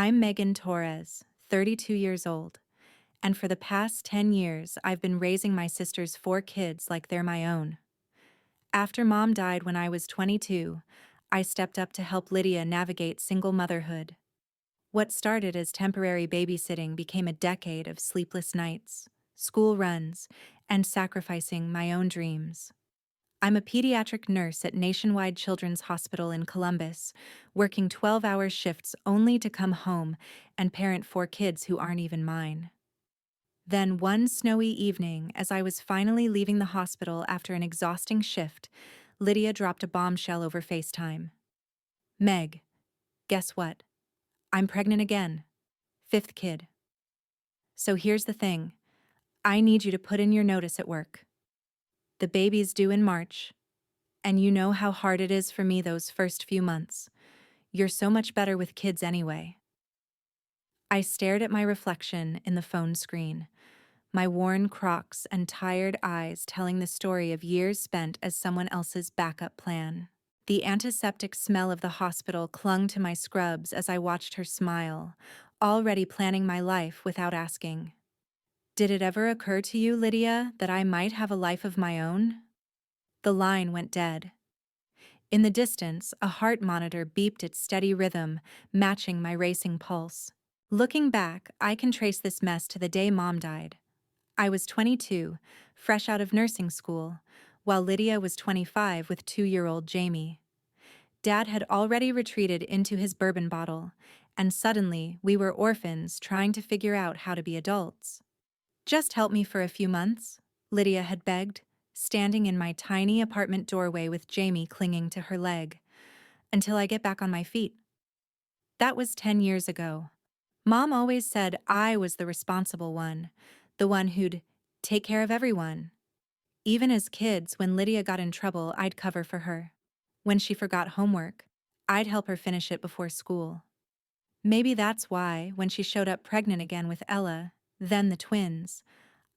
I'm Megan Torres, 32 years old, and for the past 10 years I've been raising my sister's 4 kids like they're my own. After mom died when I was 22, I stepped up to help Lydia navigate single motherhood. What started as temporary babysitting became a decade of sleepless nights, school runs, and sacrificing my own dreams. I'm a pediatric nurse at Nationwide Children's Hospital in Columbus, working 12-hour shifts only to come home and parent 4 kids who aren't even mine. Then one snowy evening, as I was finally leaving the hospital after an exhausting shift, Lydia dropped a bombshell over FaceTime. Meg, guess what? I'm pregnant again. 5th kid. So here's the thing. I need you to put in your notice at work. The baby's due in March, and you know how hard it is for me those first few months. You're so much better with kids anyway. I stared at my reflection in the phone screen, my worn Crocs and tired eyes telling the story of years spent as someone else's backup plan. The antiseptic smell of the hospital clung to my scrubs as I watched her smile, already planning my life without asking. Did it ever occur to you, Lydia, that I might have a life of my own? The line went dead. In the distance, a heart monitor beeped its steady rhythm, matching my racing pulse. Looking back, I can trace this mess to the day Mom died. I was 22, fresh out of nursing school, while Lydia was 25 with 2-year-old Jamie. Dad had already retreated into his bourbon bottle, and suddenly we were orphans trying to figure out how to be adults. Just help me for a few months, Lydia had begged, standing in my tiny apartment doorway with Jamie clinging to her leg, until I get back on my feet. That was 10 years ago. Mom always said I was the responsible one, the one who'd take care of everyone. Even as kids, when Lydia got in trouble, I'd cover for her. When she forgot homework, I'd help her finish it before school. Maybe that's why, when she showed up pregnant again with Ella, then the twins,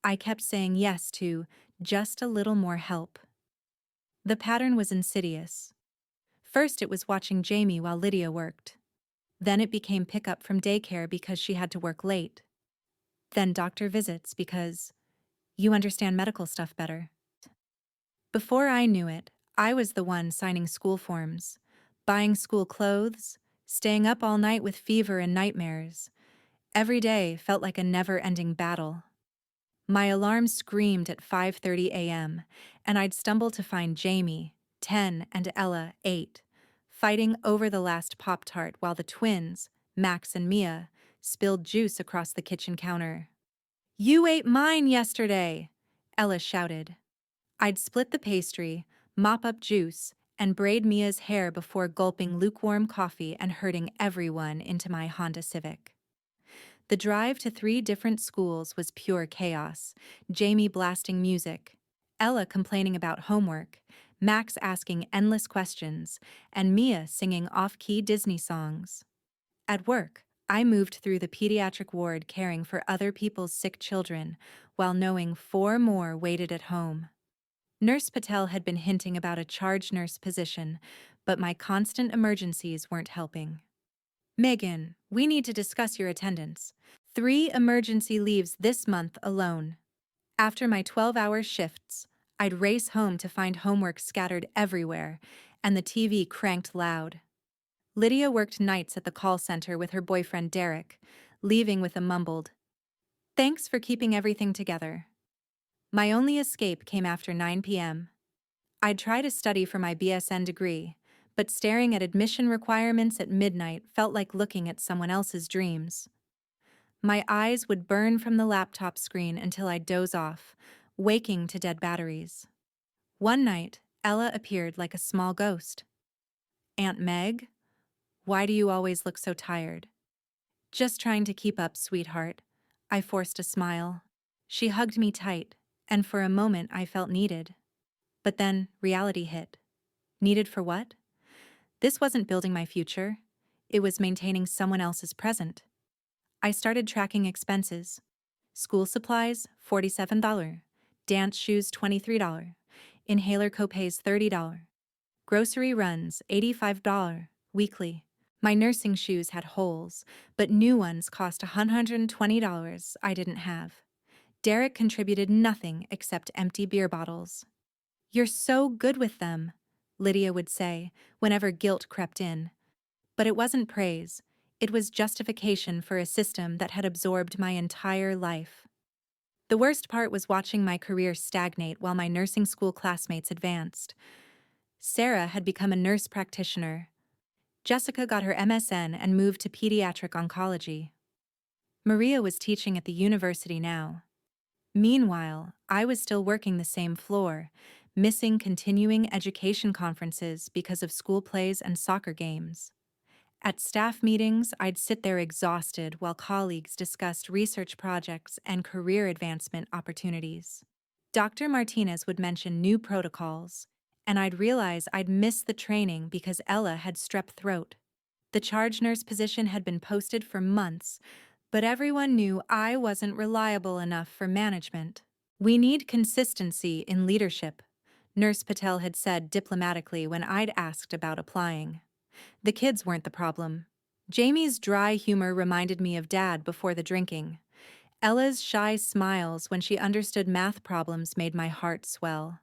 I kept saying yes to just a little more help. The pattern was insidious. First it was watching Jamie while Lydia worked. Then it became pickup from daycare because she had to work late. Then doctor visits because you understand medical stuff better. Before I knew it, I was the one signing school forms, buying school clothes, staying up all night with fever and nightmares. Every day felt like a never-ending battle. My alarm screamed at 5:30 a.m., and I'd stumble to find Jamie, 10, and Ella, 8, fighting over the last Pop-Tart while the twins, Max and Mia, spilled juice across the kitchen counter. "You ate mine yesterday!" Ella shouted. I'd split the pastry, mop up juice, and braid Mia's hair before gulping lukewarm coffee and herding everyone into my Honda Civic. The drive to 3 different schools was pure chaos, Jamie blasting music, Ella complaining about homework, Max asking endless questions, and Mia singing off-key Disney songs. At work, I moved through the pediatric ward caring for other people's sick children, while knowing 4 more waited at home. Nurse Patel had been hinting about a charge nurse position, but my constant emergencies weren't helping. "Megan, we need to discuss your attendance. 3 emergency leaves this month alone." After my 12-hour shifts, I'd race home to find homework scattered everywhere and the TV cranked loud. Lydia worked nights at the call center with her boyfriend Derek, leaving with a mumbled, "Thanks for keeping everything together." My only escape came after 9 p.m. I'd try to study for my BSN degree, but staring at admission requirements at midnight felt like looking at someone else's dreams. My eyes would burn from the laptop screen until I'd doze off, waking to dead batteries. One night, Ella appeared like a small ghost. "Aunt Meg? Why do you always look so tired?" "Just trying to keep up, sweetheart." I forced a smile. She hugged me tight, and for a moment I felt needed. But then reality hit. Needed for what? This wasn't building my future. It was maintaining someone else's present. I started tracking expenses. School supplies, $47. Dance shoes, $23. Inhaler copays, $30. Grocery runs, $85 weekly. My nursing shoes had holes, but new ones cost $120 I didn't have. Derek contributed nothing except empty beer bottles. "You're so good with them," Lydia would say whenever guilt crept in. But it wasn't praise. It was justification for a system that had absorbed my entire life. The worst part was watching my career stagnate while my nursing school classmates advanced. Sarah had become a nurse practitioner. Jessica got her MSN and moved to pediatric oncology. Maria was teaching at the university now. Meanwhile, I was still working the same floor, missing continuing education conferences because of school plays and soccer games. At staff meetings, I'd sit there exhausted while colleagues discussed research projects and career advancement opportunities. Dr. Martinez would mention new protocols, and I'd realize I'd missed the training because Ella had strep throat. The charge nurse position had been posted for months, but everyone knew I wasn't reliable enough for management. "We need consistency in leadership," Nurse Patel had said diplomatically when I'd asked about applying. The kids weren't the problem. Jamie's dry humor reminded me of Dad before the drinking. Ella's shy smiles when she understood math problems made my heart swell.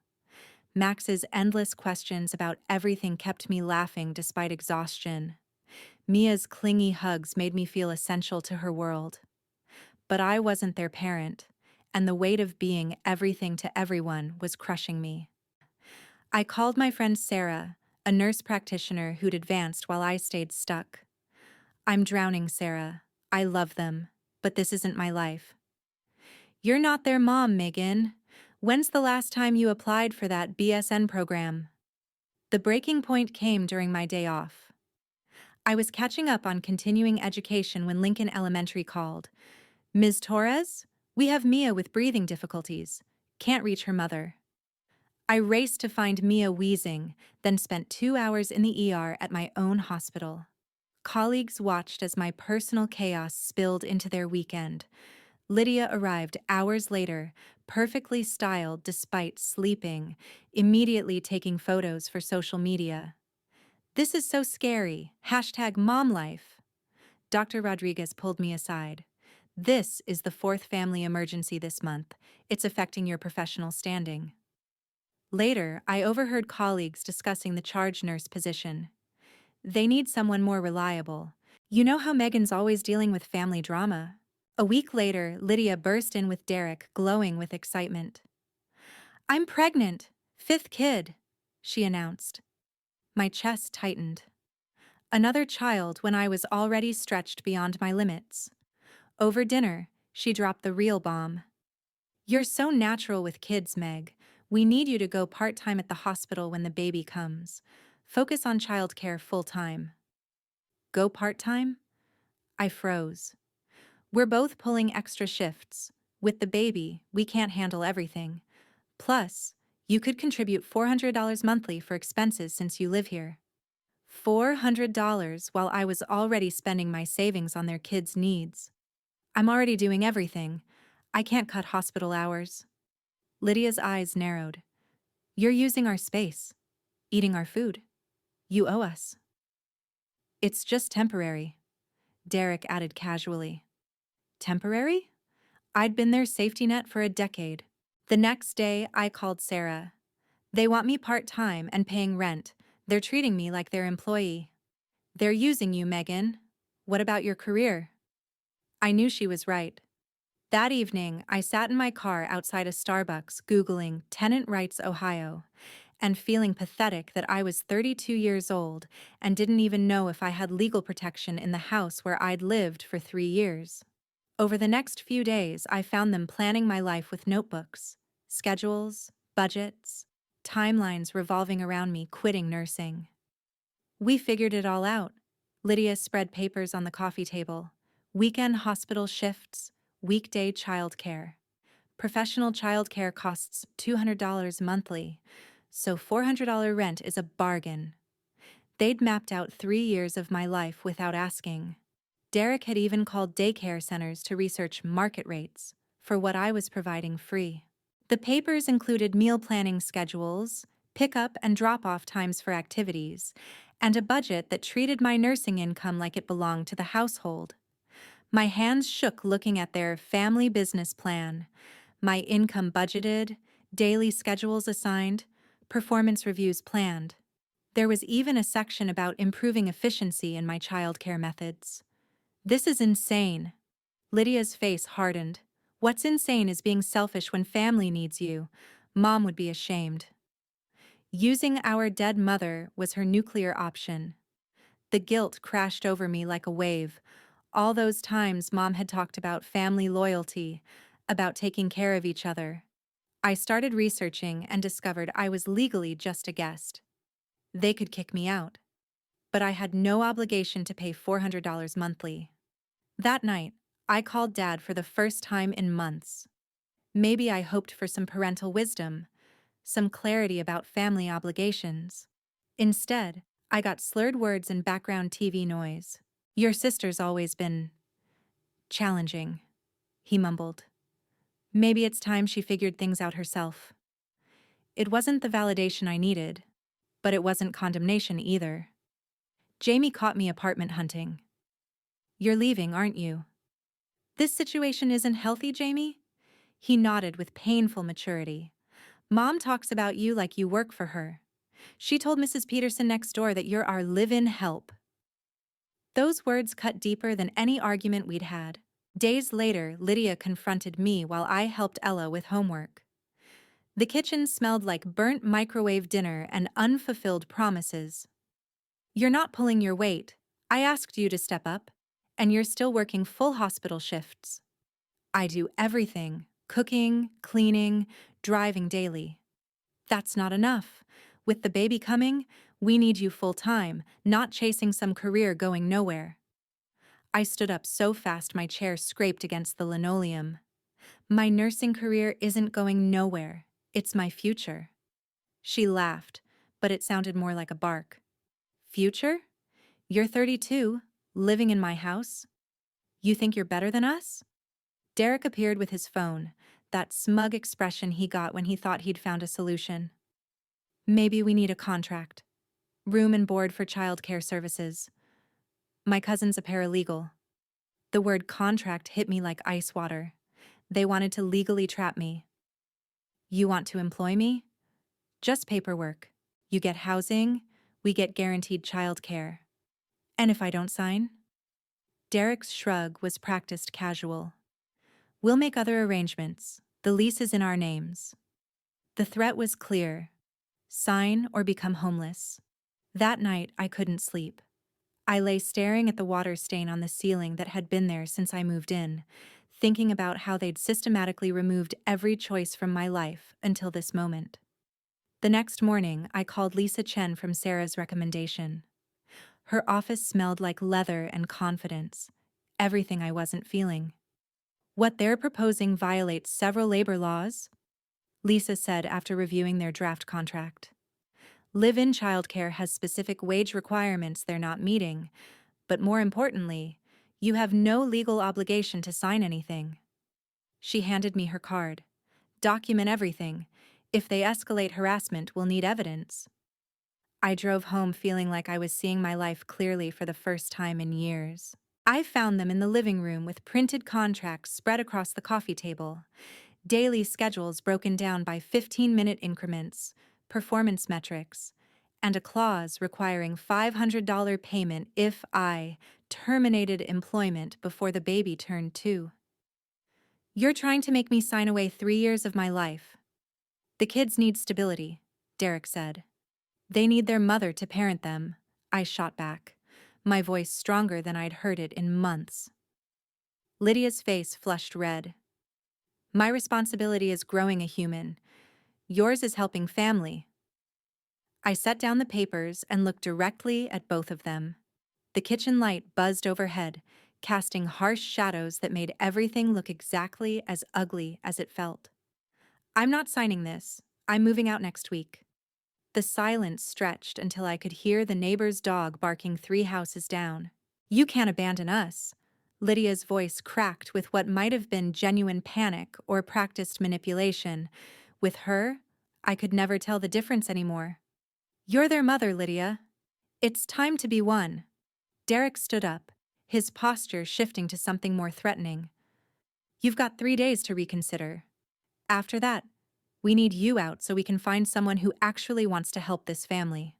Max's endless questions about everything kept me laughing despite exhaustion. Mia's clingy hugs made me feel essential to her world. But I wasn't their parent, and the weight of being everything to everyone was crushing me. I called my friend Sarah, a nurse practitioner who'd advanced while I stayed stuck. "I'm drowning, Sarah. I love them, but this isn't my life." "You're not their mom, Megan. When's the last time you applied for that BSN program?" The breaking point came during my day off. I was catching up on continuing education when Lincoln Elementary called. "Ms. Torres, we have Mia with breathing difficulties. Can't reach her mother." I raced to find Mia wheezing, then spent 2 hours in the ER at my own hospital. Colleagues watched as my personal chaos spilled into their weekend. Lydia arrived hours later, perfectly styled despite sleeping, immediately taking photos for social media. "This is so scary. #MomLife." Dr. Rodriguez pulled me aside. "This is the 4th family emergency this month. It's affecting your professional standing." Later, I overheard colleagues discussing the charge nurse position. "They need someone more reliable. You know how Megan's always dealing with family drama." A week later, Lydia burst in with Derek, glowing with excitement. "I'm pregnant. 5th kid," she announced. My chest tightened. Another child when I was already stretched beyond my limits. Over dinner, she dropped the real bomb. "You're so natural with kids, Meg. We need you to go part-time at the hospital when the baby comes. Focus on childcare full-time." Go part-time? I froze. We're both pulling extra shifts. With the baby, we can't handle everything. Plus, you could contribute $400 monthly for expenses since you live here. $400 while I was already spending my savings on their kids' needs. I'm already doing everything. I can't cut hospital hours. Lydia's eyes narrowed. "You're using our space, eating our food. You owe us." "It's just temporary," Derek added casually. Temporary? I'd been their safety net for a decade. The next day, I called Sarah. "They want me part-time and paying rent. They're treating me like their employee." "They're using you, Megan. What about your career?" I knew she was right. That evening, I sat in my car outside a Starbucks Googling tenant rights Ohio and feeling pathetic that I was 32 years old and didn't even know if I had legal protection in the house where I'd lived for 3 years. Over the next few days, I found them planning my life with notebooks, schedules, budgets, timelines revolving around me quitting nursing. We figured it all out. Lydia spread papers on the coffee table. Weekend hospital shifts, weekday childcare. Professional childcare costs $200 monthly, so $400 rent is a bargain. They'd mapped out 3 years of my life without asking. Derek had even called daycare centers to research market rates for what I was providing free. The papers included meal planning schedules, pick-up and drop-off times for activities, and a budget that treated my nursing income like it belonged to the household. My hands shook looking at their family business plan, my income budgeted, daily schedules assigned, performance reviews planned. There was even a section about improving efficiency in my childcare methods. This is insane. Lydia's face hardened. What's insane is being selfish when family needs you. Mom would be ashamed. Using our dead mother was her nuclear option. The guilt crashed over me like a wave. All those times Mom had talked about family loyalty, about taking care of each other. I started researching and discovered I was legally just a guest. They could kick me out, but I had no obligation to pay $400 monthly. That night, I called Dad for the first time in months. Maybe I hoped for some parental wisdom, some clarity about family obligations. Instead, I got slurred words and background TV noise. Your sister's always been challenging, he mumbled. Maybe it's time she figured things out herself. It wasn't the validation I needed, but it wasn't condemnation either. Jamie caught me apartment hunting. You're leaving, aren't you? This situation isn't healthy, Jamie? He nodded with painful maturity. Mom talks about you like you work for her. She told Mrs. Peterson next door that you're our live-in help. Those words cut deeper than any argument we'd had. Days later, Lydia confronted me while I helped Ella with homework. The kitchen smelled like burnt microwave dinner and unfulfilled promises. You're not pulling your weight. I asked you to step up, and you're still working full hospital shifts. I do everything: cooking, cleaning, driving daily. That's not enough. With the baby coming, we need you full-time, not chasing some career going nowhere. I stood up so fast my chair scraped against the linoleum. My nursing career isn't going nowhere. It's my future. She laughed, but it sounded more like a bark. Future? You're 32, living in my house? You think you're better than us? Derek appeared with his phone, that smug expression he got when he thought he'd found a solution. Maybe we need a contract. Room and board for childcare services. My cousin's a paralegal. The word contract hit me like ice water. They wanted to legally trap me. You want to employ me? Just paperwork. You get housing, we get guaranteed childcare. And if I don't sign? Derek's shrug was practiced casual. We'll make other arrangements. The lease is in our names. The threat was clear. Sign or become homeless. That night, I couldn't sleep. I lay staring at the water stain on the ceiling that had been there since I moved in, thinking about how they'd systematically removed every choice from my life until this moment. The next morning, I called Lisa Chen from Sarah's recommendation. Her office smelled like leather and confidence, everything I wasn't feeling. What they're proposing violates several labor laws, Lisa said after reviewing their draft contract. Live-in childcare has specific wage requirements they're not meeting, but more importantly, you have no legal obligation to sign anything. She handed me her card. Document everything. If they escalate harassment, we'll need evidence. I drove home feeling like I was seeing my life clearly for the first time in years. I found them in the living room with printed contracts spread across the coffee table, daily schedules broken down by 15-minute increments, performance metrics, and a clause requiring $500 payment if I terminated employment before the baby turned 2. You're trying to make me sign away 3 years of my life. The kids need stability, Derek said. They need their mother to parent them, I shot back, my voice stronger than I'd heard it in months. Lydia's face flushed red. My responsibility is growing a human. Yours is helping family. I set down the papers and looked directly at both of them. The kitchen light buzzed overhead, casting harsh shadows that made everything look exactly as ugly as it felt. I'm not signing this. I'm moving out next week. The silence stretched until I could hear the neighbor's dog barking 3 houses down. You can't abandon us. Lydia's voice cracked with what might have been genuine panic or practiced manipulation. With her, I could never tell the difference anymore. You're their mother, Lydia. It's time to be one. Derek stood up, his posture shifting to something more threatening. You've got 3 days to reconsider. After that, we need you out so we can find someone who actually wants to help this family.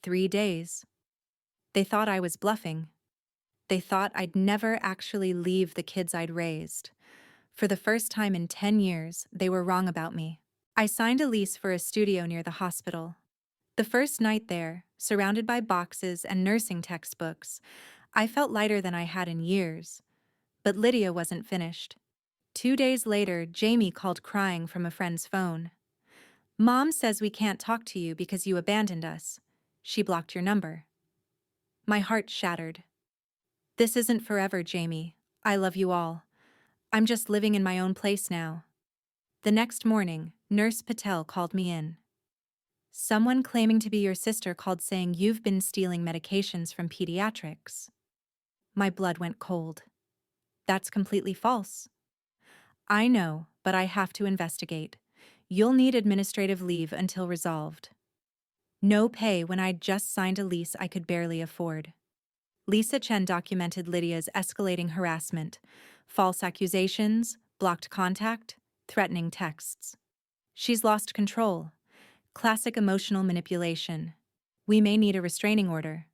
3 days. They thought I was bluffing. They thought I'd never actually leave the kids I'd raised. For the first time in 10 years, they were wrong about me. I signed a lease for a studio near the hospital. The first night there, surrounded by boxes and nursing textbooks, I felt lighter than I had in years. But Lydia wasn't finished. 2 days later, Jamie called crying from a friend's phone. Mom says we can't talk to you because you abandoned us. She blocked your number. My heart shattered. This isn't forever, Jamie. I love you all. I'm just living in my own place now. The next morning, Nurse Patel called me in. Someone claiming to be your sister called saying you've been stealing medications from pediatrics. My blood went cold. That's completely false. I know, but I have to investigate. You'll need administrative leave until resolved. No pay when I'd just signed a lease I could barely afford. Lisa Chen documented Lydia's escalating harassment, false accusations, blocked contact, threatening texts. She's lost control. Classic emotional manipulation. We may need a restraining order.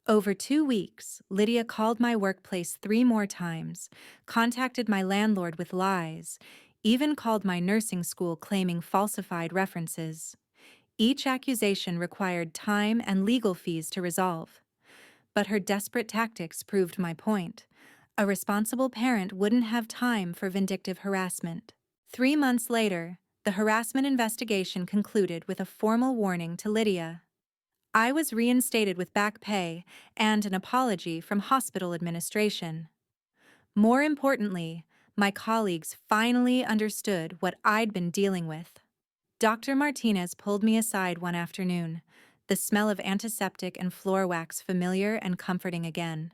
Over 2 weeks, Lydia called my workplace 3 more times, contacted my landlord with lies, even called my nursing school claiming falsified references. Each accusation required time and legal fees to resolve. But her desperate tactics proved my point. A responsible parent wouldn't have time for vindictive harassment. 3 months later, the harassment investigation concluded with a formal warning to Lydia. I was reinstated with back pay and an apology from hospital administration. More importantly, my colleagues finally understood what I'd been dealing with. Dr. Martinez pulled me aside one afternoon, the smell of antiseptic and floor wax familiar and comforting again.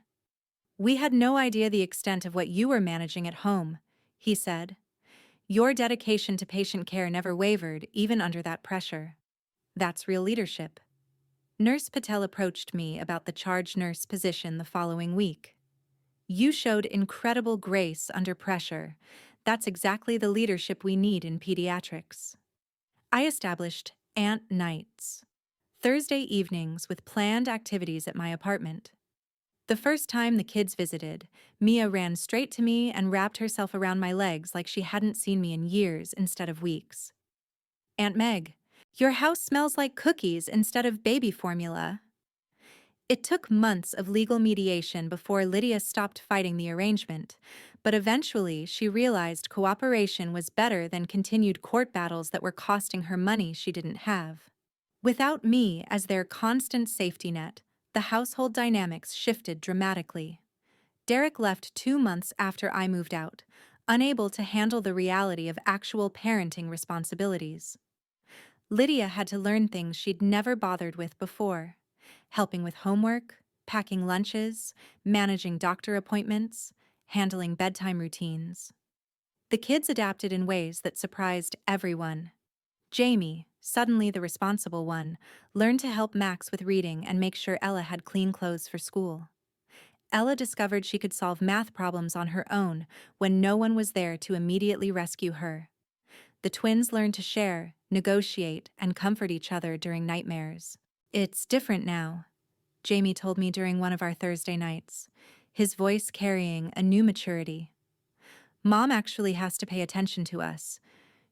We had no idea the extent of what you were managing at home, he said. Your dedication to patient care never wavered, even under that pressure. That's real leadership. Nurse Patel approached me about the charge nurse position the following week. You showed incredible grace under pressure. That's exactly the leadership we need in pediatrics. I established Aunt Nights, Thursday evenings with planned activities at my apartment. The first time the kids visited, Mia ran straight to me and wrapped herself around my legs like she hadn't seen me in years instead of weeks. Aunt Meg, your house smells like cookies instead of baby formula. It took months of legal mediation before Lydia stopped fighting the arrangement, but eventually she realized cooperation was better than continued court battles that were costing her money she didn't have. Without me as their constant safety net, the household dynamics shifted dramatically. Derek left 2 months after I moved out, unable to handle the reality of actual parenting responsibilities. Lydia had to learn things she'd never bothered with before, helping with homework, packing lunches, managing doctor appointments, handling bedtime routines. The kids adapted in ways that surprised everyone. Jamie, suddenly the responsible one, learned to help Max with reading and make sure Ella had clean clothes for school. Ella discovered she could solve math problems on her own when no one was there to immediately rescue her. The twins learned to share, negotiate, and comfort each other during nightmares. It's different now, Jamie told me during one of our Thursday nights, his voice carrying a new maturity. Mom actually has to pay attention to us.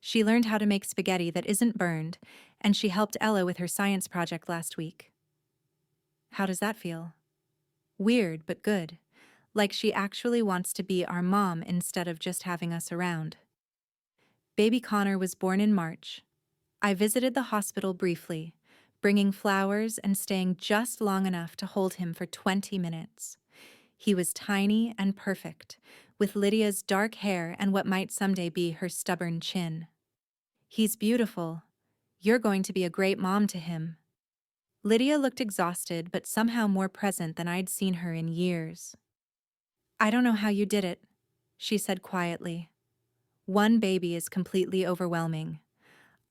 She learned how to make spaghetti that isn't burned, and she helped Ella with her science project last week. How does that feel? Weird, but good. Like she actually wants to be our mom instead of just having us around. Baby Connor was born in March. I visited the hospital briefly, bringing flowers and staying just long enough to hold him for 20 minutes. He was tiny and perfect, with Lydia's dark hair and what might someday be her stubborn chin. He's beautiful. You're going to be a great mom to him. Lydia looked exhausted but somehow more present than I'd seen her in years. I don't know how you did it, she said quietly. One baby is completely overwhelming.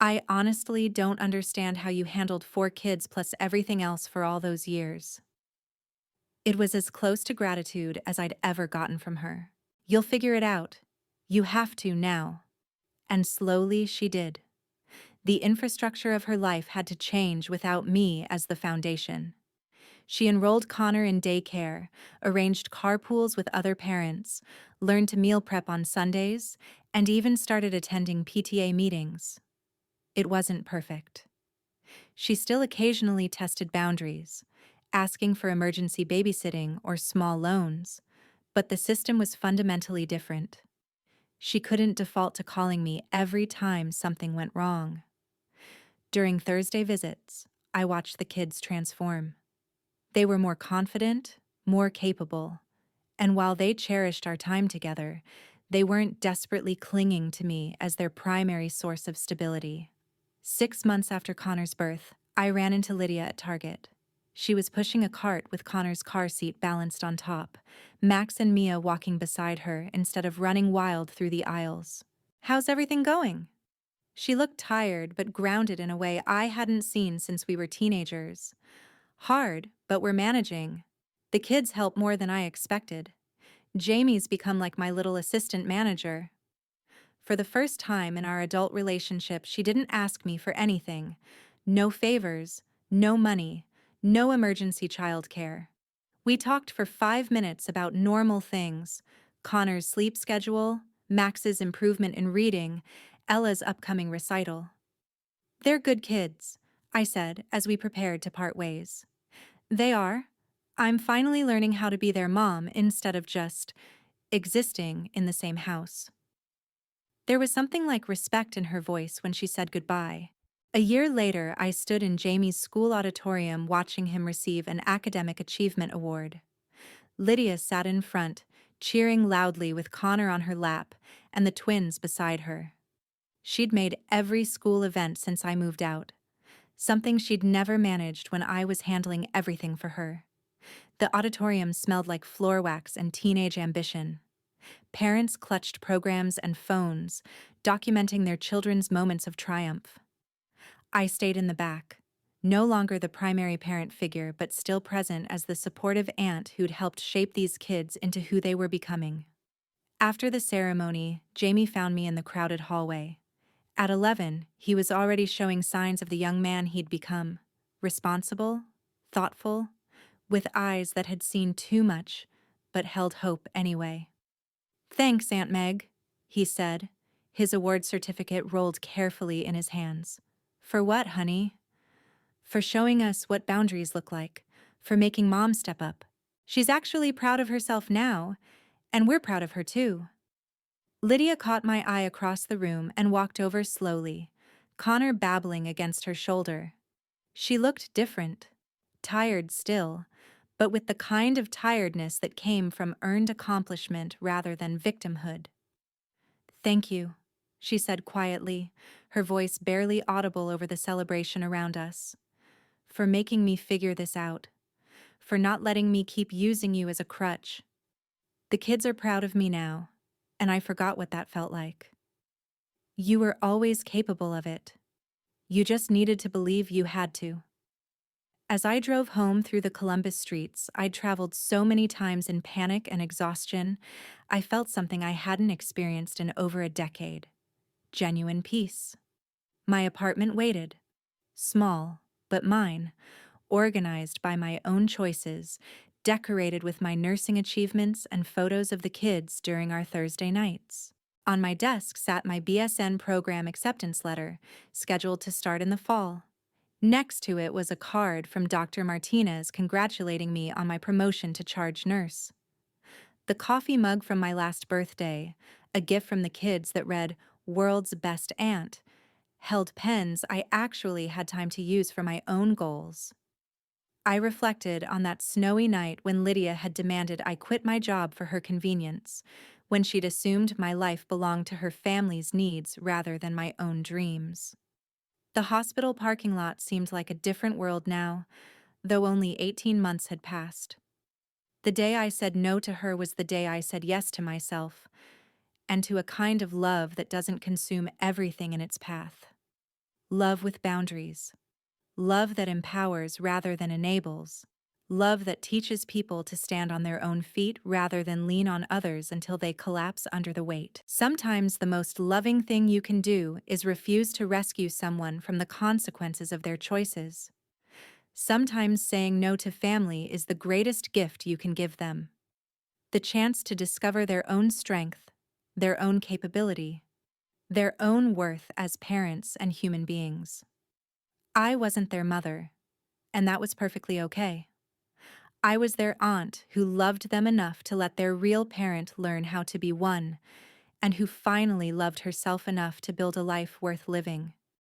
I honestly don't understand how you handled 4 kids plus everything else for all those years. It was as close to gratitude as I'd ever gotten from her. You'll figure it out. You have to now. And slowly she did. The infrastructure of her life had to change without me as the foundation. She enrolled Connor in daycare, arranged carpools with other parents, learned to meal prep on Sundays, and even started attending PTA meetings. It wasn't perfect. She still occasionally tested boundaries, asking for emergency babysitting or small loans, but the system was fundamentally different. She couldn't default to calling me every time something went wrong. During Thursday visits, I watched the kids transform. They were more confident, more capable, and while they cherished our time together, they weren't desperately clinging to me as their primary source of stability. 6 months after Connor's birth, I ran into Lydia at Target. She was pushing a cart with Connor's car seat balanced on top, Max and Mia walking beside her instead of running wild through the aisles. "How's everything going?" She looked tired but grounded in a way I hadn't seen since we were teenagers. "Hard, but we're managing. The kids help more than I expected. Jamie's become like my little assistant manager." For the first time in our adult relationship, she didn't ask me for anything. No favors, no money, no emergency childcare. We talked for 5 minutes about normal things: Connor's sleep schedule, Max's improvement in reading, Ella's upcoming recital. "They're good kids," I said as we prepared to part ways. "They are. I'm finally learning how to be their mom instead of just existing in the same house." There was something like respect in her voice when she said goodbye. A year later, I stood in Jamie's school auditorium watching him receive an academic achievement award. Lydia sat in front, cheering loudly with Connor on her lap and the twins beside her. She'd made every school event since I moved out, something she'd never managed when I was handling everything for her. The auditorium smelled like floor wax and teenage ambition. Parents clutched programs and phones, documenting their children's moments of triumph. I stayed in the back, no longer the primary parent figure, but still present as the supportive aunt who'd helped shape these kids into who they were becoming. After the ceremony, Jamie found me in the crowded hallway. At 11, he was already showing signs of the young man he'd become: responsible, thoughtful, with eyes that had seen too much, but held hope anyway. "Thanks, Aunt Meg," he said, his award certificate rolled carefully in his hands. "For what, honey?" "For showing us what boundaries look like, for making Mom step up. She's actually proud of herself now, and we're proud of her too." Lydia caught my eye across the room and walked over slowly, Connor babbling against her shoulder. She looked different, tired still, but with the kind of tiredness that came from earned accomplishment rather than victimhood. "Thank you," she said quietly, her voice barely audible over the celebration around us. "For making me figure this out. For not letting me keep using you as a crutch. The kids are proud of me now, and I forgot what that felt like. You were always capable of it. You just needed to believe you had to." As I drove home through the Columbus streets I'd traveled so many times in panic and exhaustion, I felt something I hadn't experienced in over a decade: genuine peace. My apartment waited. Small, but mine, organized by my own choices, decorated with my nursing achievements and photos of the kids during our Thursday nights. On my desk sat my BSN program acceptance letter, scheduled to start in the fall. Next to it was a card from Dr. Martinez congratulating me on my promotion to charge nurse. The coffee mug from my last birthday, a gift from the kids that read "World's Best Aunt," held pens I actually had time to use for my own goals. I reflected on that snowy night when Lydia had demanded I quit my job for her convenience, when she'd assumed my life belonged to her family's needs rather than my own dreams. The hospital parking lot seemed like a different world now, though only 18 months had passed. The day I said no to her was the day I said yes to myself, and to a kind of love that doesn't consume everything in its path. Love with boundaries. Love that empowers rather than enables. Love that teaches people to stand on their own feet rather than lean on others until they collapse under the weight. Sometimes the most loving thing you can do is refuse to rescue someone from the consequences of their choices. Sometimes saying no to family is the greatest gift you can give them. The chance to discover their own strength, their own capability, their own worth as parents and human beings. I wasn't their mother, and that was perfectly okay. I was their aunt who loved them enough to let their real parent learn how to be one, and who finally loved herself enough to build a life worth living.